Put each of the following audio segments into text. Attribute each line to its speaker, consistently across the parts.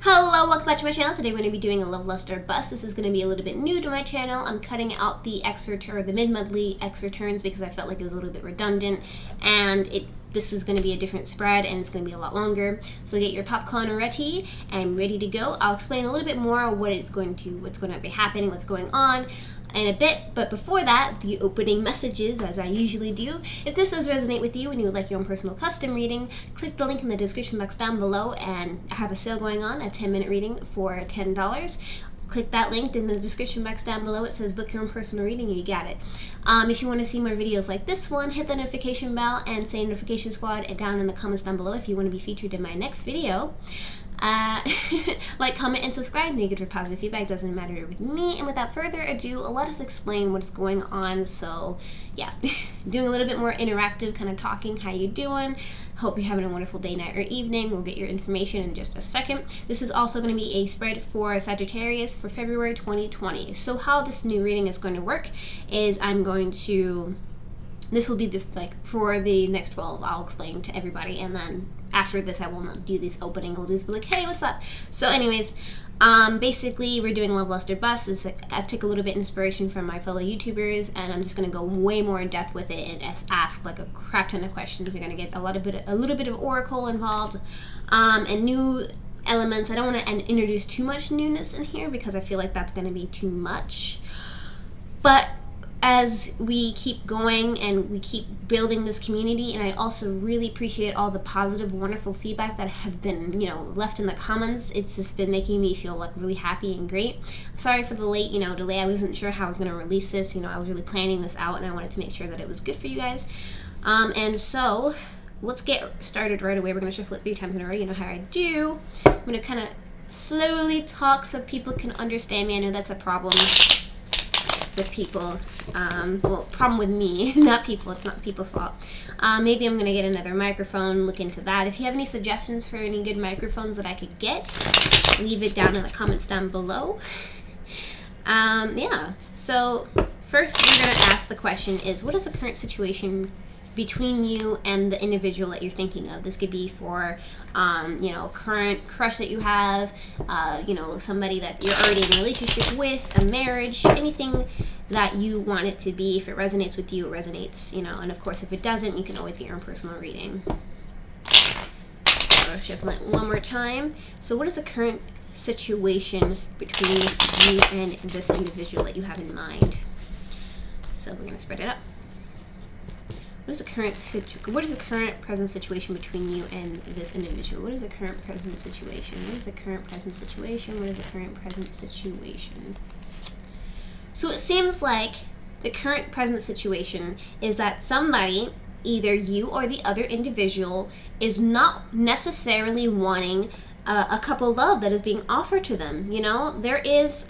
Speaker 1: Hello, welcome back to my channel. Today we're going to be doing a love, lust, or bust. This is going to be a little bit new to my channel. I'm cutting out the the mid-monthly X returns because I felt like it was a little bit redundant, and this is going to be a different spread and it's going to be a lot longer. So get your popcorn ready and ready to go. I'll explain a little bit more what's going to be happening, what's going on in a bit, but before that, the opening messages, as I usually do. If this does resonate with you and you would like your own personal custom reading, click the link in the description box down below, and I have a sale going on, a 10-minute reading for $10. Click that link in the description box down below. It says book your own personal reading, you got it. If you want to see more videos like this one, hit the notification bell and say notification squad down in the comments down below if you want to be featured in my next video. Like, comment, and subscribe. Negative or positive feedback doesn't matter with me. And without further ado, let us explain what's going on. So yeah, doing a little bit more interactive kind of talking. How you doing? Hope you're having a wonderful day, night, or evening. We'll get your information in just a second. This is also going to be a spread for Sagittarius for February 2020. So how this new reading is going to work is this will be for the next 12. I'll explain to everybody, and then after this I will not do this opening. I'll just be like, hey, what's up? So anyways, basically we're doing love, lust, or bust. I took a little bit inspiration from my fellow YouTubers, and I'm just going to go way more in depth with it and ask like a crap ton of questions. We're going to get a little bit of oracle involved, and new elements. I don't want to introduce too much newness in here because I feel like that's going to be too much. But as we keep going and we keep building this community, and I also really appreciate all the positive, wonderful feedback that have been, left in the comments. It's just been making me feel like really happy and great. Sorry for the late, delay. I wasn't sure how I was going to release this. I was really planning this out, and I wanted to make sure that it was good for you guys. And so let's get started right away. We're going to shuffle it 3 times in a row. You know how I do. I'm going to kind of slowly talk so people can understand me. I know that's a problem with people. Problem with me, not people. It's not people's fault. Maybe I'm gonna get another microphone, look into that. If you have any suggestions for any good microphones that I could get, leave it down in the comments down below. Yeah, so first we're gonna ask the question is, what is the current situation between you and the individual that you're thinking of? This could be for, current crush that you have, somebody that you're already in a relationship with, a marriage, anything that you want it to be. If it resonates with you, it resonates, and of course if it doesn't, you can always get your own personal reading. So shuffle it one more time. So what is the current situation between you and this individual that you have in mind? So we're going to spread it up. What is the current present situation between you and this individual? What is the current present situation? What is the current present situation? What is the current present situation? So it seems like the current present situation is that somebody, either you or the other individual, is not necessarily wanting a couple love that is being offered to them. There is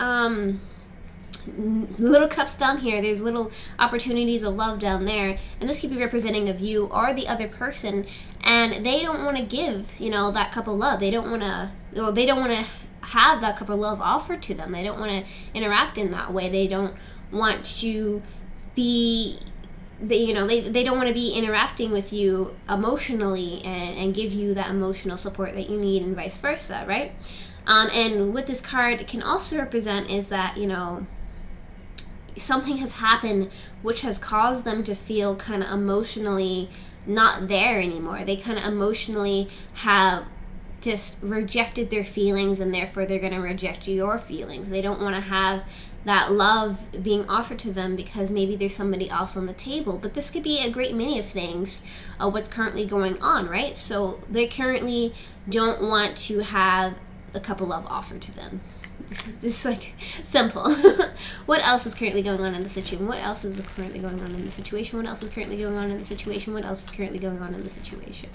Speaker 1: little cups down here, there's little opportunities of love down there, and this could be representing of you or the other person, and they don't want to give that cup of love. They don't want to have that cup of love offered to them. They don't want to interact in that way. They don't want to be they don't want to be interacting with you emotionally and give you that emotional support that you need, and vice versa, right? And what this card can also represent is that something has happened which has caused them to feel kind of emotionally not there anymore. They kind of emotionally have just rejected their feelings, and therefore they're going to reject your feelings. They don't want to have that love being offered to them because maybe there's somebody else on the table. But this could be a great many of things of what's currently going on, right? So they currently don't want to have a couple love offered to them. This is like simple. What else is currently going on in the situation? What else is currently going on in the situation? What else is currently going on in the situation? What else is currently going on in the situation?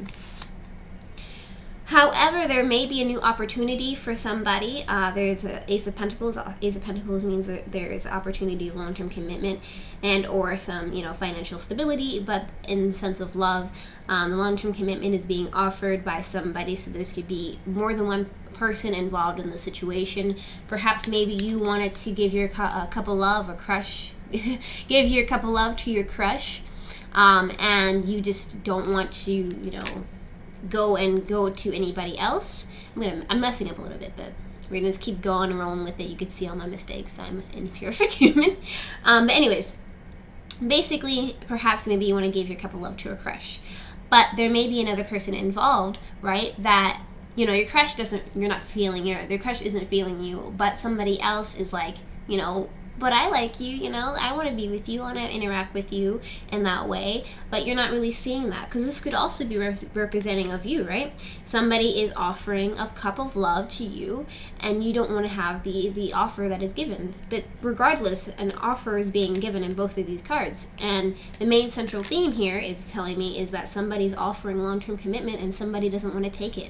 Speaker 1: However, there may be a new opportunity for somebody. There's an Ace of Pentacles. Ace of Pentacles means that there is opportunity of long-term commitment and or some, financial stability. But in the sense of love, the long-term commitment is being offered by somebody. So this could be more than one person involved in the situation. Perhaps maybe you wanted to give your cup of love, a crush, give your cup of love to your crush, and you just don't want to, go to anybody else. I'm messing up a little bit, but we're gonna just keep going and rolling with it. You can see all my mistakes. I'm an imperfect human. But anyways, basically, perhaps maybe you want to give your cup of love to a crush, but there may be another person involved, right? That, you know, your crush your crush isn't feeling you, but somebody else is like, you know, but I like you, you know, I want to be with you, I want to interact with you in that way, but you're not really seeing that, because this could also be representing of you, right? Somebody is offering a cup of love to you, and you don't want to have the offer that is given. But regardless, an offer is being given in both of these cards, and the main central theme here is telling me is that somebody's offering long-term commitment and somebody doesn't want to take it.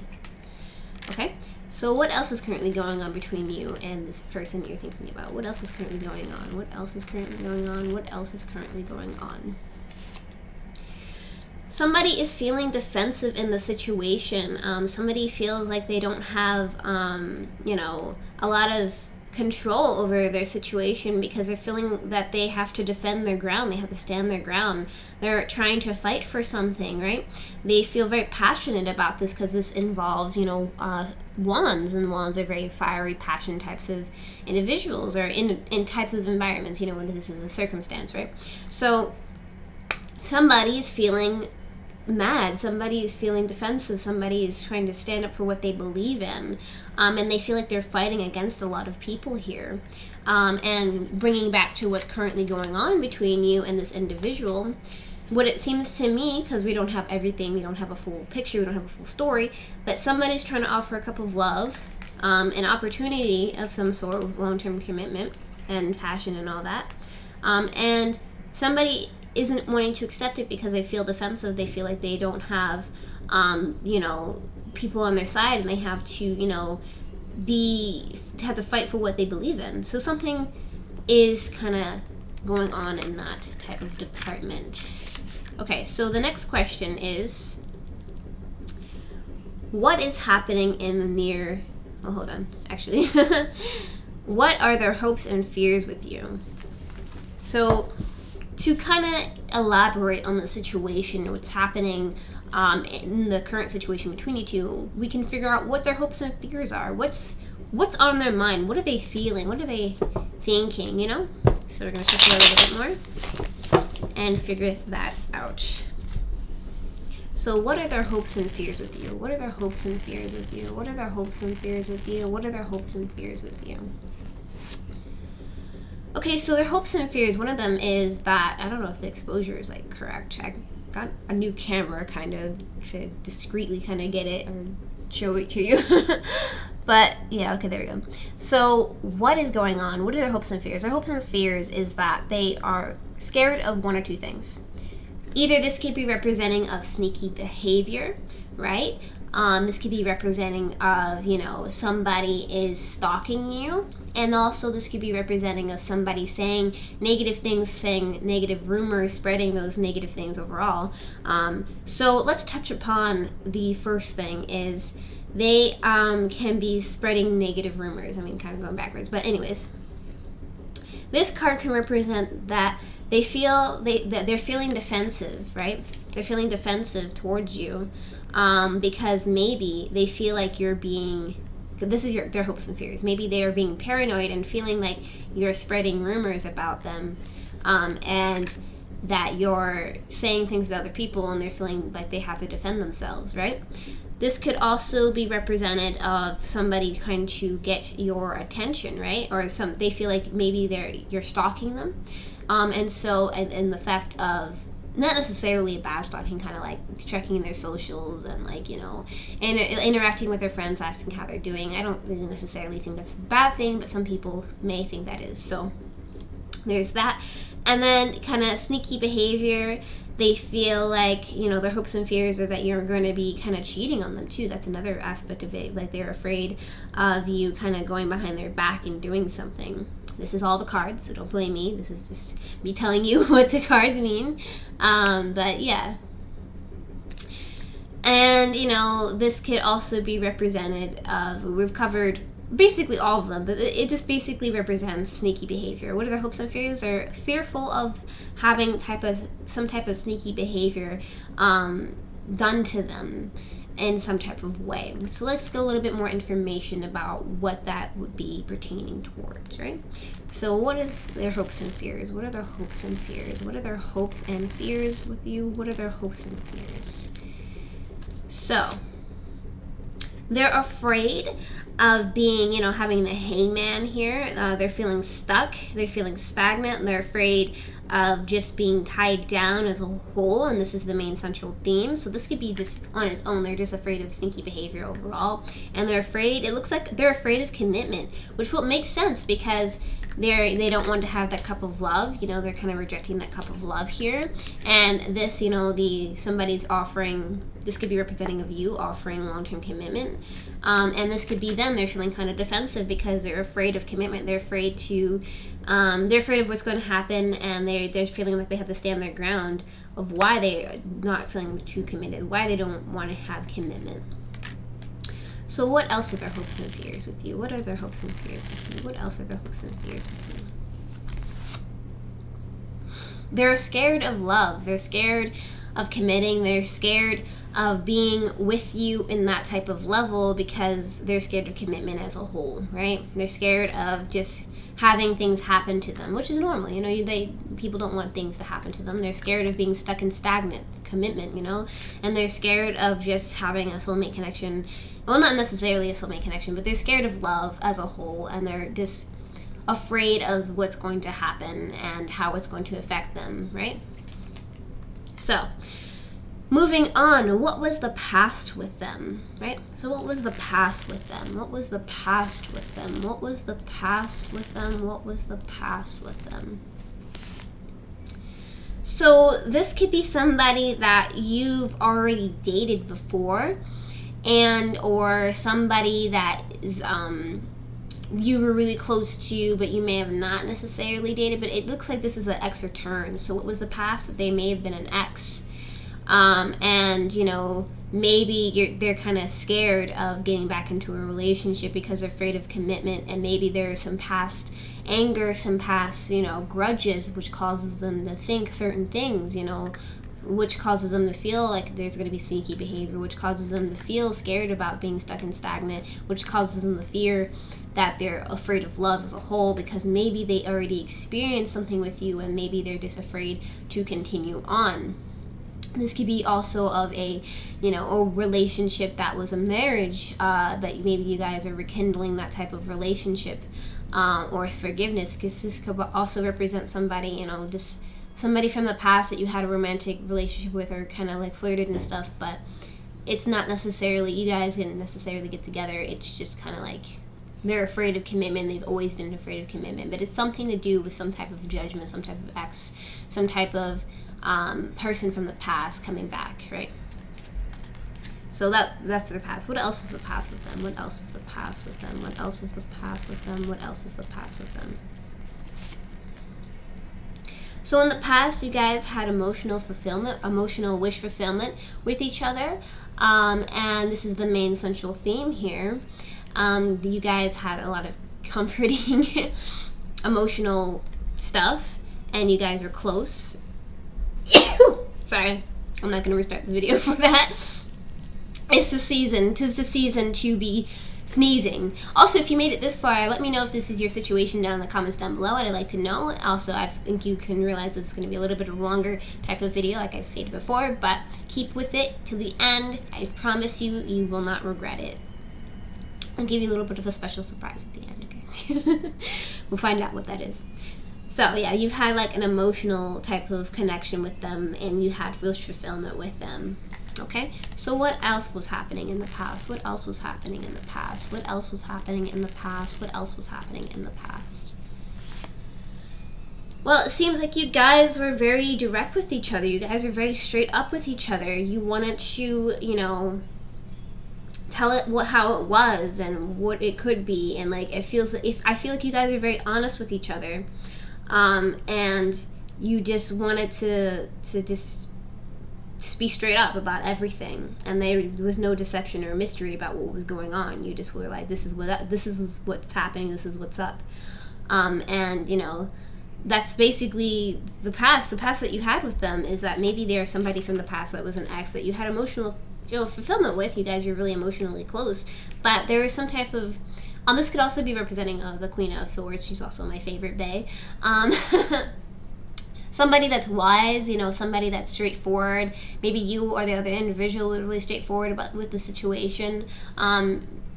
Speaker 1: Okay? So what else is currently going on between you and this person you're thinking about? What else is currently going on? What else is currently going on? What else is currently going on? Somebody is feeling defensive in the situation. Somebody feels like they don't have, you know, a lot of control over their situation, because they're feeling that they have to defend their ground. They have to stand their ground. They're trying to fight for something, right? They feel very passionate about this because this involves, you know, wands, and wands are very fiery, passion types of individuals, or in types of environments, you know, when this is a circumstance, right? So somebody is feeling mad, somebody is feeling defensive, somebody is trying to stand up for what they believe in, and they feel like they're fighting against a lot of people here, and bringing back to what's currently going on between you and this individual. What it seems to me, because we don't have everything, we don't have a full picture, we don't have a full story, but somebody's trying to offer a cup of love, an opportunity of some sort with long-term commitment and passion and all that, and somebody isn't wanting to accept it because they feel defensive. They feel like they don't have, you know, people on their side, and they have to, you know, have to fight for what they believe in. So something is kind of going on in that type of department. Okay, so the next question is, what is happening in the near... Oh, hold on. Actually, what are their hopes and fears with you? So to kind of elaborate on the situation, what's happening in the current situation between you two, we can figure out what their hopes and fears are. What's on their mind? What are they feeling? What are they thinking, you know? So we're going to shift a little bit more and figure that out. So what are their hopes and fears with you? What are their hopes and fears with you? What are their hopes and fears with you? What are their hopes and fears with you? Okay, so their hopes and fears, one of them is that, I don't know if the exposure is like correct. I got a new camera kind of to discreetly kind of get it or show it to you. But yeah, okay, there we go. So what is going on? What are their hopes and fears? Their hopes and fears is that they are scared of one or two things. Either this could be representing of sneaky behavior, right? This could be representing of, you know, somebody is stalking you. And also this could be representing of somebody saying negative things, saying negative rumors, spreading those negative things overall. So let's touch upon the first thing is they can be spreading negative rumors. I mean, kind of going backwards. But anyways, this card can represent that they feel that they're feeling defensive, right? They're feeling defensive towards you. Because maybe they feel like you're being, this is their hopes and fears. Maybe they are being paranoid and feeling like you're spreading rumors about them, and that you're saying things to other people, and they're feeling like they have to defend themselves, right? This could also be represented of somebody trying to get your attention, right? Or they feel like maybe you're stalking them, and the fact of not necessarily a bad stalking, kind of like checking their socials and like, you know, and interacting with their friends, asking how they're doing. I don't really necessarily think that's a bad thing, but some people may think that is. So there's that. And then kind of sneaky behavior. They feel like, you know, their hopes and fears are that you're going to be kind of cheating on them too. That's another aspect of it. Like they're afraid of you kind of going behind their back and doing something. This is all the cards, so don't blame me. This is just me telling you what the cards mean. But yeah. And, you know, this could also be represented of, we've covered basically all of them, but it just basically represents sneaky behavior. What are their hopes and fears? They're fearful of having some type of sneaky behavior done to them. in some type of way. So let's get a little bit more information about what that would be pertaining towards, right? So what is their hopes and fears? What are their hopes and fears? What are their hopes and fears with you? What are their hopes and fears? So they're afraid of being, having the hangman here. They're feeling stuck. They're feeling stagnant. They're afraid of just being tied down as a whole, and this is the main central theme. So this could be just on its own. They're just afraid of stinky behavior overall, and they're afraid. It looks like they're afraid of commitment, which will make sense because they don't want to have that cup of love. They're kind of rejecting that cup of love here, and this, somebody's offering. This could be representing of you offering long-term commitment, and this could be them. They're feeling kind of defensive because they're afraid of commitment. They're afraid of what's going to happen, and they're feeling like they have to stand their ground of why they're not feeling too committed, why they don't want to have commitment. So what else are their hopes and fears with you? What are their hopes and fears with you? What else are their hopes and fears with you? They're scared of love. They're scared of committing. They're scared of being with you in that type of level because they're scared of commitment as a whole, right? They're scared of just having things happen to them, which is normal. People don't want things to happen to them. They're scared of being stuck in stagnant commitment, and they're scared of just having a soulmate connection. Well, not necessarily a soulmate connection, but they're scared of love as a whole, and they're just afraid of what's going to happen and how it's going to affect them, right? So, moving on, what was the past with them, right? So what was the past with them? What was the past with them? What was the past with them? What was the past with them? So this could be somebody that you've already dated before, or somebody that is, you were really close to, but you may have not necessarily dated, but it looks like this is an ex return. So what was the past? That they may have been an ex. Maybe they're kind of scared of getting back into a relationship because they're afraid of commitment, and maybe there's some past anger, some past, grudges, which causes them to think certain things, which causes them to feel like there's going to be sneaky behavior, which causes them to feel scared about being stuck and stagnant, which causes them to fear that they're afraid of love as a whole because maybe they already experienced something with you and maybe they're just afraid to continue on. This could be also of a relationship that was a marriage, but maybe you guys are rekindling that type of relationship, or forgiveness, because this could also represent somebody, just somebody from the past that you had a romantic relationship with or kind of like flirted and stuff, but it's not necessarily, you guys didn't necessarily get together. It's just kind of like they're afraid of commitment. They've always been afraid of commitment, but it's something to do with some type of judgment, some type of ex, some type of person from the past coming back, right? So that's their past. What else is the past with them? What else is the past with them? What else is the past with them? What else is the past with them? So in the past, you guys had emotional wish fulfillment with each other, and this is the main central theme here. You guys had a lot of comforting emotional stuff, and you guys were close. Sorry, I'm not going to restart this video for that. It's the season. 'Tis the season to be sneezing. Also, if you made it this far, let me know if this is your situation down in the comments down below. I'd like to know. Also, I think you can realize this is going to be a little bit of a longer type of video, like I stated before, but keep with it till the end. I promise you, you will not regret it. I'll give you a little bit of a special surprise at the end, okay? We'll find out what that is. So yeah, you've had like an emotional type of connection with them, and you had wish fulfillment with them. Okay, so what else was happening in the past? What else was happening in the past? What else was happening in the past? What else was happening in the past? Well, it seems like you guys were very direct with each other. You guys were very straight up with each other. You wanted to, tell it how it was and what it could be, and like I feel like you guys are very honest with each other, and you just wanted to just be straight up about everything, and there was no deception or mystery about what was going on. You just were like, this is what's happening, this is what's up, and that's basically the past that you had with them, is that maybe there's somebody from the past that was an ex that you had emotional fulfillment with. You guys are really emotionally close, but there is some type of this could also be representing of the Queen of Swords. She's also my favorite bae. Somebody that's wise, somebody that's straightforward. Maybe you or the other individual was really straightforward with the situation.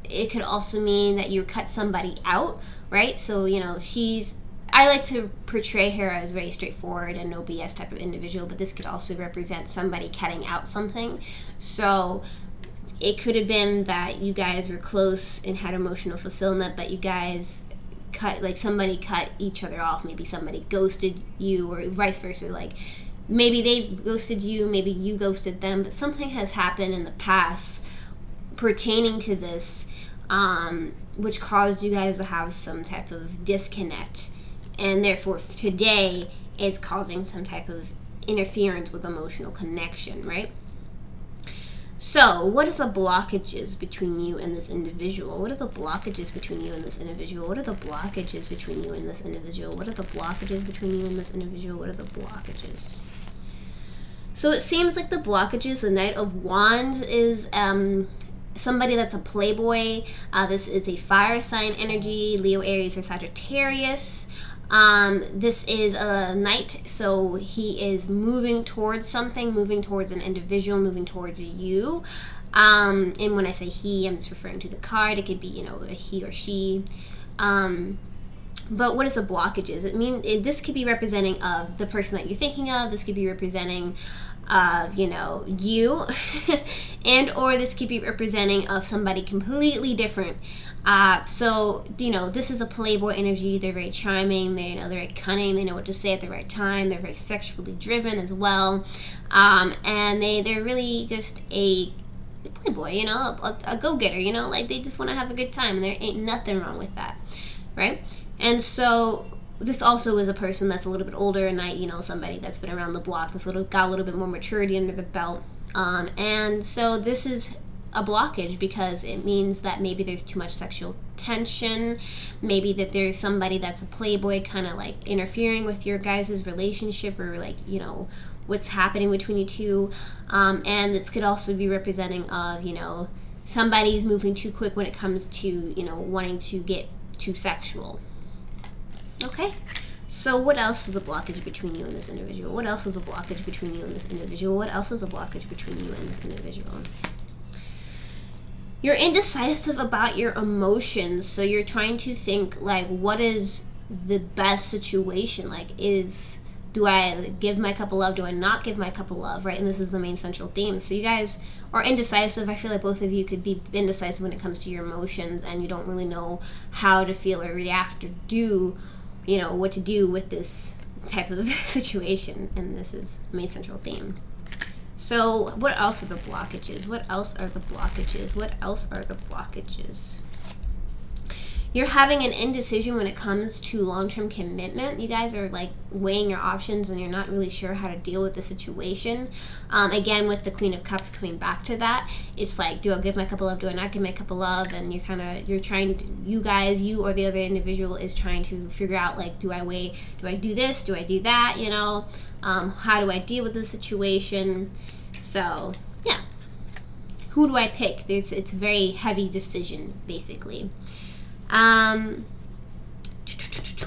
Speaker 1: It could also mean that you cut somebody out, right? So, I like to portray her as very straightforward and no BS type of individual, but this could also represent somebody cutting out something. So it could have been that you guys were close and had emotional fulfillment, but you guys somebody cut each other off. Maybe somebody ghosted you, or vice versa. Like, maybe they ghosted you, maybe you ghosted them, but something has happened in the past pertaining to this, which caused you guys to have some type of disconnect, and therefore today is causing some type of interference with emotional connection, right? So, what is the blockages between you and this individual? What are the blockages between you and this individual? What are the blockages between you and this individual? What are the blockages between you and this individual? What are the blockages? So it seems like the blockages, the Knight of Wands is somebody that's a playboy. This is a fire sign energy, Leo, Aries, or Sagittarius. This is a knight, so he is moving towards something, moving towards an individual, moving towards you. And when I say he, I'm just referring to the card. It could be, a he or she. But what is the blockages? This could be representing of the person that you're thinking of. This could be representing of, you. And or this could be representing of somebody completely different. So, this is a playboy energy. They're very charming. They're very cunning. They know what to say at the right time. They're very sexually driven as well. And they're really just a playboy, a go-getter, they just want to have a good time, and there ain't nothing wrong with that, right? And so this also is a person that's a little bit older, and somebody that's been around the block, that's got a little bit more maturity under the belt. And so this is a blockage because it means that maybe there's too much sexual tension, maybe that there's somebody that's a playboy kind of like interfering with your guys' relationship, or what's happening between you two. And this could also be representing of, somebody's moving too quick when it comes to, wanting to get too sexual. Okay, so what else is a blockage between you and this individual? What else is a blockage between you and this individual? What else is a blockage between you and this individual? You're indecisive about your emotions, so you're trying to think, what is the best situation? Do I give my cup of love? Do I not give my cup of love, right? And this is the main central theme. So you guys are indecisive. I feel like both of you could be indecisive when it comes to your emotions, and you don't really know how to feel or react or do, what to do with this type of situation. And this is the main central theme. So what else are the blockages? What else are the blockages? What else are the blockages? You're having an indecision when it comes to long-term commitment. You guys are weighing your options, and you're not really sure how to deal with the situation. Again, with the Queen of Cups coming back to that, it's do I give my cup of love? Do I not give my cup of love? And you're trying to, you or the other individual is trying to figure out do I do this? Do I do that? How do I deal with the situation? So yeah, who do I pick? It's a very heavy decision, basically.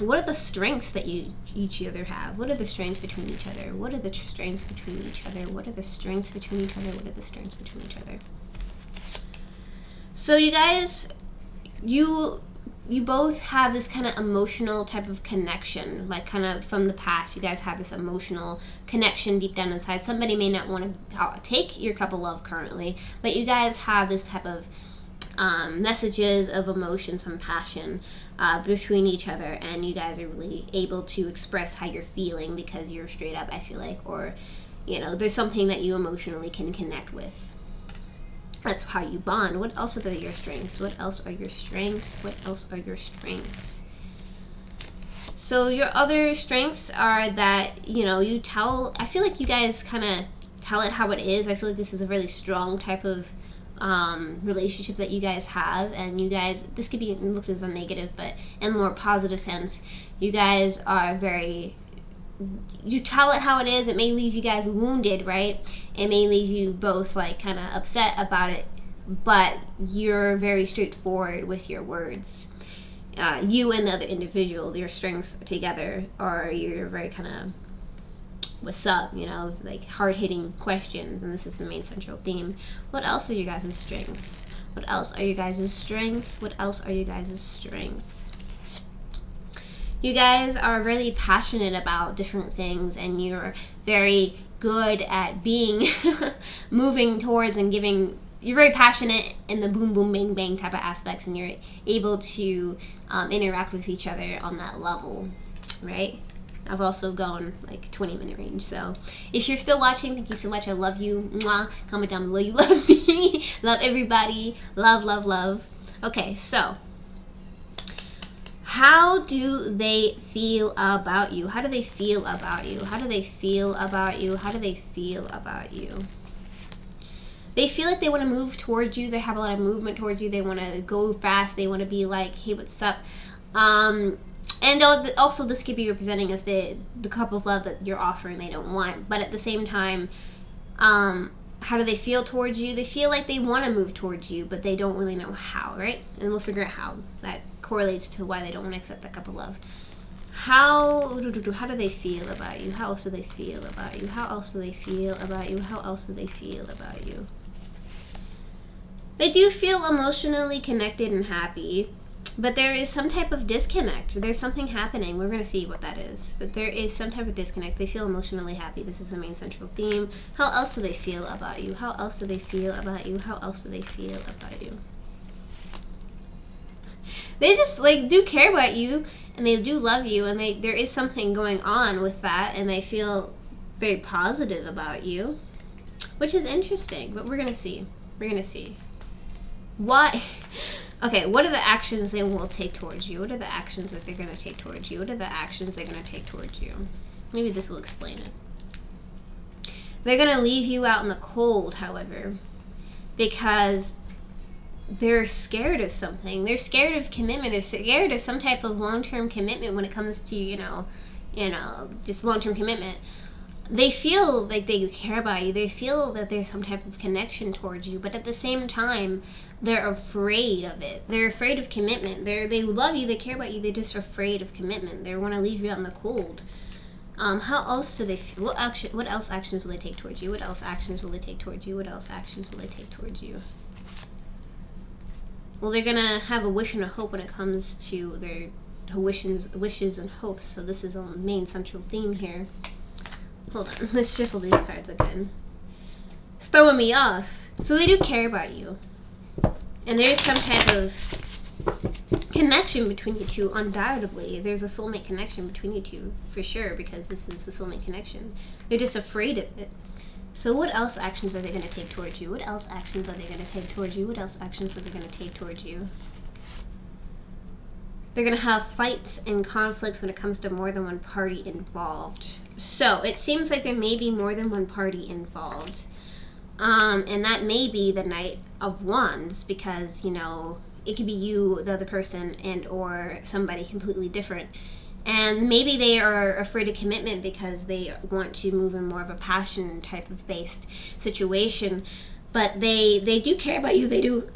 Speaker 1: What are the strengths that you each other have? What are the strengths between each other? What are the strengths between each other? What are the strengths between each other? What are the strengths between each other? So you guys, you both have this kind of emotional type of connection, kind of from the past. You guys have this emotional connection deep down inside. Somebody may not want to take your cup of love currently, but you guys have this type of messages of emotion, some passion between each other, and you guys are really able to express how you're feeling because you're straight up, I feel like, or there's something that you emotionally can connect with. That's how you bond. What else are your strengths? What else are your strengths? What else are your strengths? So your other strengths are that you tell, I feel like you guys kind of tell it how it is. I feel like this is a really strong type of relationship that you guys have, and you guys, this could be looked as a negative, but in a more positive sense, you guys are very you tell it how it is. It may leave you guys wounded, right? It may leave you both like kind of upset about it, but you're very straightforward with your words. You and the other individual, your strengths together, or you're very kind of, what's up, you know, like hard-hitting questions, and this is the main central theme. What else are you guys' strengths? What else are you guys' strengths? What else are you guys' strengths? You guys are really passionate about different things, and you're very good at being moving towards and giving. You're very passionate in the boom boom bang bang type of aspects, and you're able to interact with each other on that level, right? I've also gone like 20-minute range. So if you're still watching, thank you so much. I love you. Mwah. Comment down below you love me. Love everybody. Love, love, love. Okay, so how do they feel about you? How do they feel about you? How do they feel about you? How do they feel about you? They feel like they want to move towards you. They have a lot of movement towards you. They want to go fast. They want to be like, hey, what's up? And also this could be representing of the cup of love that you're offering they don't want. But at the same time, how do they feel towards you? They feel like they want to move towards you, but they don't really know how, right? And we'll figure out how that correlates to why they don't want to accept that cup of love. How do they feel about you? How else do they feel about you? How else do they feel about you? How else do they feel about you? They do feel emotionally connected and happy, but there is some type of disconnect. There's something happening. We're going to see what that is. But there is some type of disconnect. They feel emotionally happy. This is the main central theme. How else do they feel about you? How else do they feel about you? How else do they feel about you? They just like do care about you, and they do love you, and there is something going on with that, and they feel very positive about you, which is interesting. But we're going to see. We're going to see. Why? Okay, what are the actions they will take towards you? What are the actions that they're going to take towards you? What are the actions they're going to take towards you? Maybe this will explain it. They're going to leave you out in the cold, however, because they're scared of something. They're scared of commitment. They're scared of some type of long-term commitment when it comes to, you know, just long-term commitment. They feel like they care about you. They feel that there's some type of connection towards you, but at the same time, they're afraid of it. They're afraid of commitment. They love you. They care about you. They're just afraid of commitment. They want to leave you out in the cold. How else do they feel? What else actions will they take towards you? What else actions will they take towards you? What else actions will they take towards you? Well, they're gonna have a wish and a hope when it comes to their wishes and hopes. So this is a main central theme here. Hold on, let's shuffle these cards again. It's throwing me off. So they do care about you. And there's some type of connection between you two, undoubtedly. There's a soulmate connection between you two, for sure, because this is the soulmate connection. They're just afraid of it. So what else actions are they going to take towards you? What else actions are they going to take towards you? What else actions are they going to take towards you? They're going to have fights and conflicts when it comes to more than one party involved. So it seems like there may be more than one party involved. And that may be the Knight of Wands, because, you know, it could be you, the other person, and or somebody completely different. And maybe they are afraid of commitment because they want to move in more of a passion type of based situation. But they do care about you. They do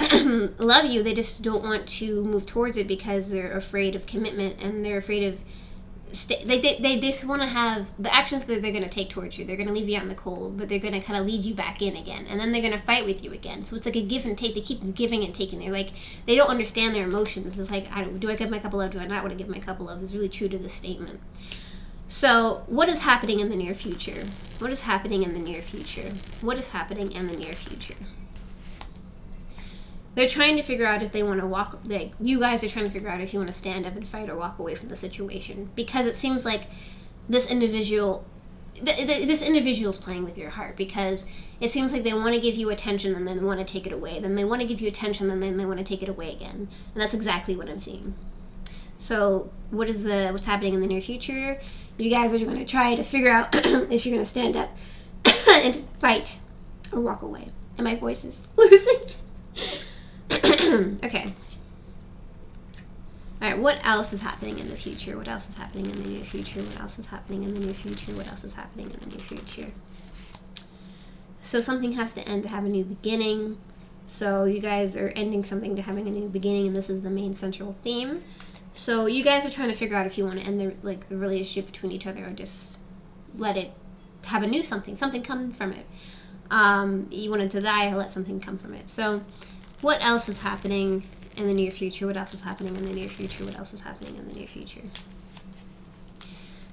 Speaker 1: love you. They just don't want to move towards it because they're afraid of commitment, and they're afraid of they just want to have the actions that they're going to take towards you. They're going to leave you out in the cold, but they're going to kind of lead you back in again, and then they're going to fight with you again. So it's like a give and take. They keep giving and taking. They're like, they don't understand their emotions. It's like, do I give my cup of love? Do I not want to give my cup of love? Is really true to this statement. So what is happening in the near future? What is happening in the near future? What is happening in the near future? They're trying to figure out if they want to walk, like, you guys are trying to figure out if you want to stand up and fight or walk away from the situation. Because it seems like this individual, this individual's playing with your heart, because it seems like they want to give you attention and then they want to take it away. Then they want to give you attention and then they want to take it away again. And that's exactly what I'm seeing. So what's happening in the near future? You guys are going to try to figure out if you're going to stand up and fight or walk away. And my voice is losing. Okay. All right, what else is happening in the future? What else is happening in the near future? What else is happening in the near future? What else is happening in the near future? So something has to end to have a new beginning. So you guys are ending something to having a new beginning, and this is the main central theme. So you guys are trying to figure out if you want to end the relationship between each other, or just let it have a new something come from it. You want it to die, let something come from it. So what else is happening in the near future? What else is happening in the near future? What else is happening in the near future?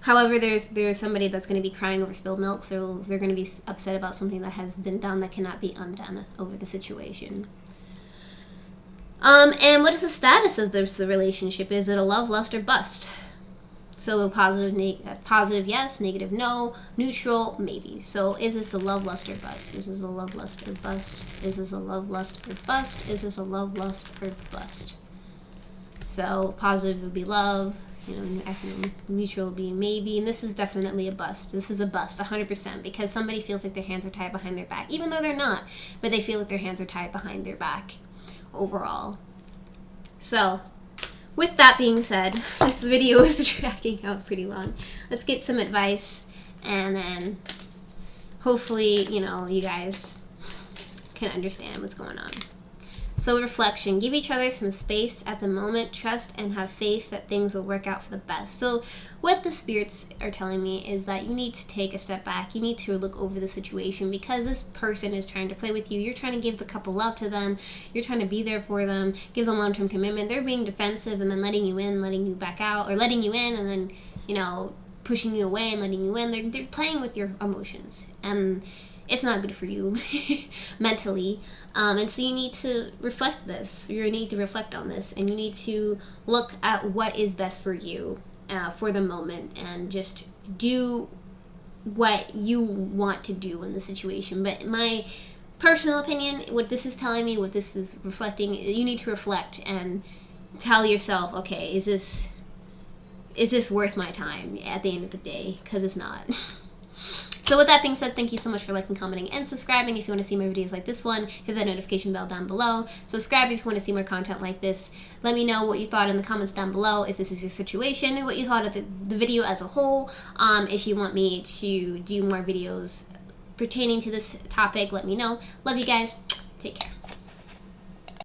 Speaker 1: However, there's somebody that's going to be crying over spilled milk, so they're going to be upset about something that has been done that cannot be undone over the situation. And what is the status of this relationship? Is it a love, lust, or bust? So a positive yes, negative no, neutral maybe. So is this a love, lust, or bust? Is this a love, lust, or bust? Is this a love, lust, or bust? Is this a love, lust, or bust? So positive would be love, neutral would be maybe, and this is definitely a bust. This is a bust, 100%, because somebody feels like their hands are tied behind their back, even though they're not, but they feel like their hands are tied behind their back overall. So with that being said, this video is dragging out pretty long. Let's get some advice, and then hopefully, you guys can understand what's going on. So reflection, give each other some space at the moment, trust and have faith that things will work out for the best. So what the spirits are telling me is that you need to take a step back. You need to look over the situation, because this person is trying to play with you. You're trying to give the couple love to them. You're trying to be there for them, give them long-term commitment. They're being defensive and then letting you in, letting you back out, or letting you in and then, pushing you away and letting you in. They're playing with your emotions, and it's not good for you mentally. And so you need to reflect this. You need to reflect on this, and you need to look at what is best for you for the moment, and just do what you want to do in the situation. But my personal opinion, what this is telling me, what this is reflecting, you need to reflect and tell yourself, okay, is this worth my time at the end of the day? Because it's not. So with that being said, thank you so much for liking, commenting, and subscribing. If you want to see more videos like this one, hit that notification bell down below. Subscribe if you want to see more content like this. Let me know what you thought in the comments down below, if this is your situation, what you thought of the video as a whole. If you want me to do more videos pertaining to this topic, let me know. Love you guys. Take care.